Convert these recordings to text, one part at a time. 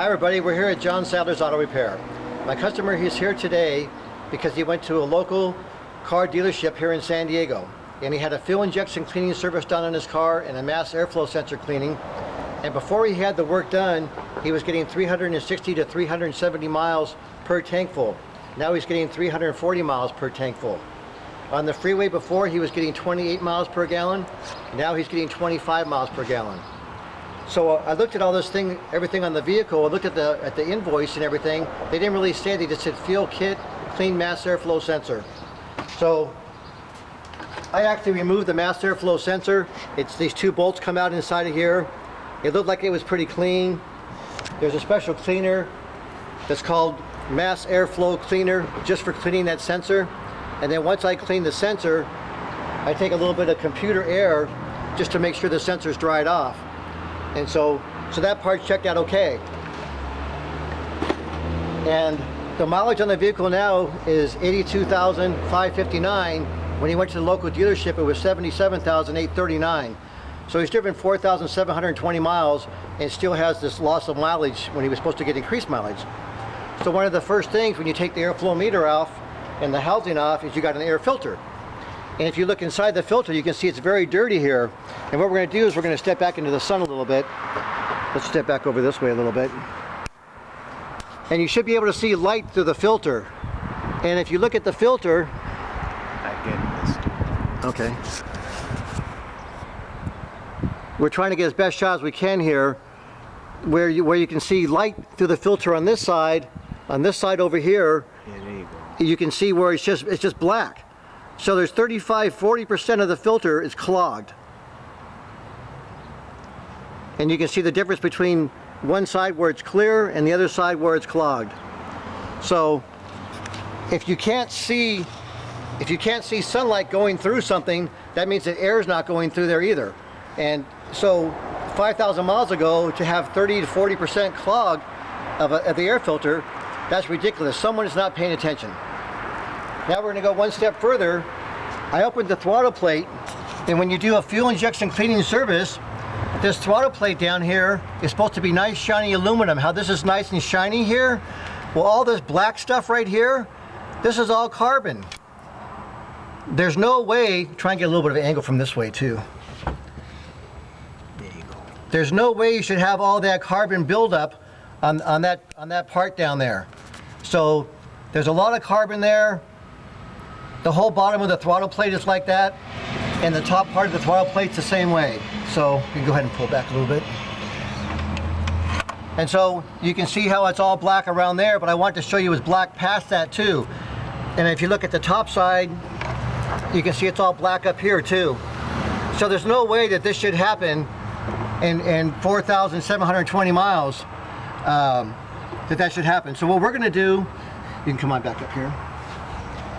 Hi everybody, we're here at John Sadler's Auto Repair. My customer is here today because he went to a local car dealership here in San Diego, and he had a fuel injection cleaning service done on his car and a mass airflow sensor cleaning. And before he had the work done, he was getting 360 to 370 miles per tank full. Now he's getting 340 miles per tank full. On the freeway before, he was getting 28 miles per gallon. Now he's getting 25 miles per gallon. So I looked at all this thing, everything on the vehicle. I looked at the invoice and everything. They didn't really say, they just said fuel kit, clean mass airflow sensor. So I actually removed the mass airflow sensor. It's these two bolts come out inside of here. It looked like it was pretty clean. There's a special cleaner that's called mass airflow cleaner, just for cleaning that sensor. And then once I clean the sensor, I take a little bit of computer air just to make sure the sensor's dried off. And so that part checked out okay. And the mileage on the vehicle now is 82,559. When he went to the local dealership, it was 77,839. So he's driven 4,720 miles and still has this loss of mileage when he was supposed to get increased mileage. So one of the first things when you take the airflow meter off and the housing off is you got an air filter. And if you look inside the filter, you can see it's very dirty here. And what we're going to do is we're going to step back into the sun a little bit. Let's step back over this way a little bit. And you should be able to see light through the filter. And if you look at the filter, I get this. okay. We're trying to get as best shot as we can here, where you can see light through the filter on this side over here. Yeah, there you go. You can see where it's just black. So there's 35–40% of the filter is clogged. And you can see the difference between one side where it's clear and the other side where it's clogged. So if you can't see sunlight going through something, that means that air is not going through there either. And so 5,000 miles ago, to have 30 to 40% clog of the air filter, that's ridiculous. Someone is not paying attention. Now we're going to go one step further. I opened the throttle plate, and when you do a fuel injection cleaning service, this throttle plate down here is supposed to be nice shiny aluminum. How this is nice and shiny here? Well, all this black stuff right here, this is all carbon. There's no way, try and get a little bit of an angle from this way too. There you go. There's no way you should have all that carbon buildup on that part down there. So there's a lot of carbon there. The whole bottom of the throttle plate is like that, and the top part of the throttle plate's the same way. So you can go ahead and pull back a little bit. And so you can see how it's all black around there, but I want to show you it's black past that too. And if you look at the top side, you can see it's all black up here too. So there's no way that this should happen in 4,720 miles, that should happen. So what we're gonna do, you can come on back up here,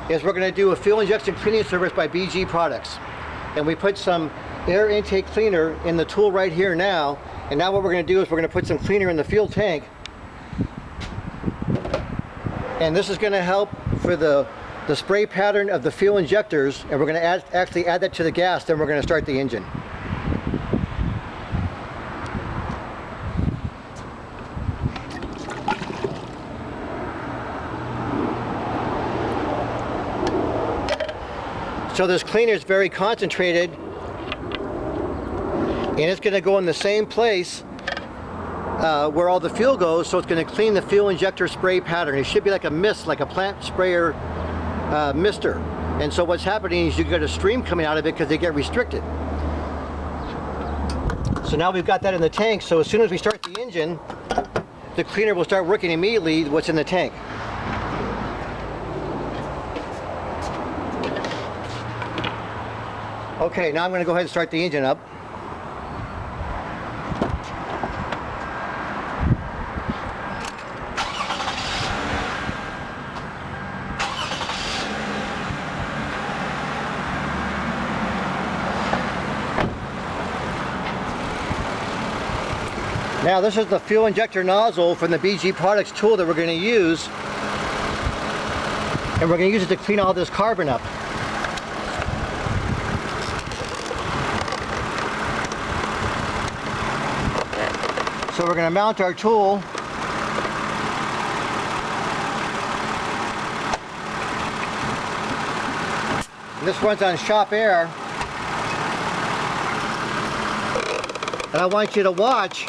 is we're gonna do a fuel injection cleaning service by BG Products. And we put some air intake cleaner in the tool right here now. And now what we're gonna do is we're gonna put some cleaner in the fuel tank. And this is gonna help for the spray pattern of the fuel injectors. And we're gonna actually add that to the gas, then we're gonna start the engine. So this cleaner is very concentrated, and it's going to go in the same place where all the fuel goes, so it's going to clean the fuel injector spray pattern. It should be like a mist, like a plant sprayer mister. And so what's happening is you get a stream coming out of it because they get restricted. So now we've got that in the tank, so as soon as we start the engine, the cleaner will start working immediately what's in the tank. Okay, now I'm going to go ahead and start the engine up. Now this is the fuel injector nozzle from the BG Products tool that we're going to use. And we're going to use it to clean all this carbon up. So we're going to mount our tool And this runs on shop air. And I want you to watch,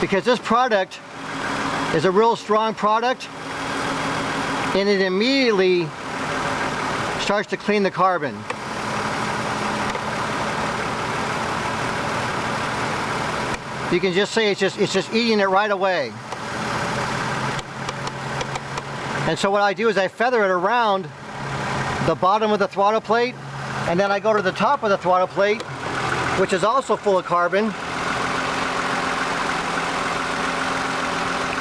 because this product is a real strong product, and it immediately starts to clean the carbon. You can just say it's just eating it right away. And so what I do is I feather it around the bottom of the throttle plate, and then I go to the top of the throttle plate, which is also full of carbon,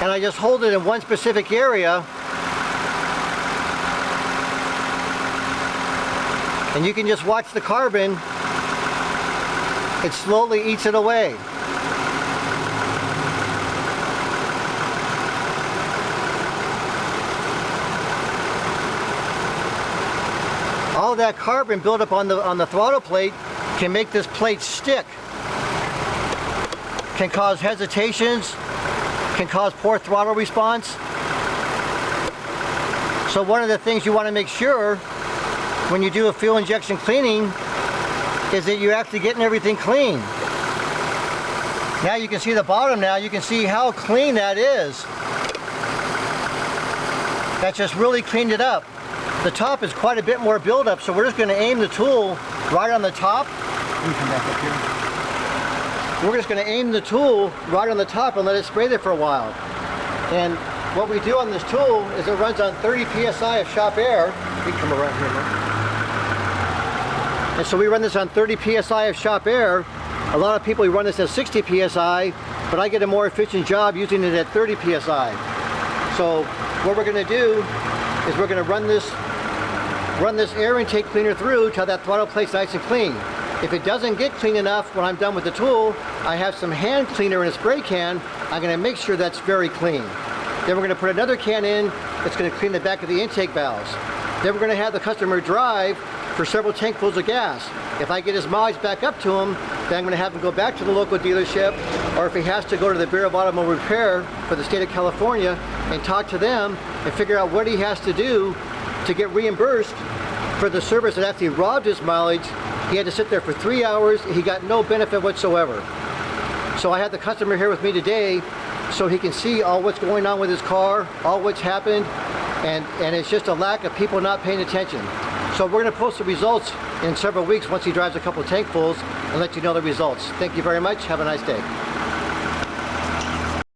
and I just hold it in one specific area, and you can just watch the carbon. It slowly eats it away. All that carbon built up on the throttle plate can make this plate stick, can cause hesitations, can cause poor throttle response. So one of the things you want to make sure when you do a fuel injection cleaning is that you're actually getting everything clean. Now you can see the bottom now, you can see how clean that is. That just really cleaned it up. The top is quite a bit more buildup, so we're just going to aim the tool right on the top. Let me come back up here. We're just going to aim the tool right on the top and let it spray there for a while. And what we do on this tool is it runs on 30 psi of shop air. We can come around here now. And so we run this on 30 psi of shop air. A lot of people run this at 60 psi, but I get a more efficient job using it at 30 psi. So what we're going to do is we're going to run this air intake cleaner through till that throttle plate's nice and clean. If it doesn't get clean enough when I'm done with the tool, I have some hand cleaner in a spray can. I'm going to make sure that's very clean. Then we're going to put another can in that's going to clean the back of the intake valves. Then we're going to have the customer drive for several tankfuls of gas. If I get his mileage back up to him, then I'm going to have him go back to the local dealership, or if he has to go to the Bureau of Automotive Repair for the state of California and talk to them and figure out what he has to do to get reimbursed for the service that actually robbed his mileage. He had to sit there for 3 hours. He got no benefit whatsoever. So I had the customer here with me today so he can see all what's going on with his car, all what's happened, and it's just a lack of people not paying attention. So we're going to post the results in several weeks once he drives a couple tankfuls and let you know the results. Thank you very much. Have a nice day.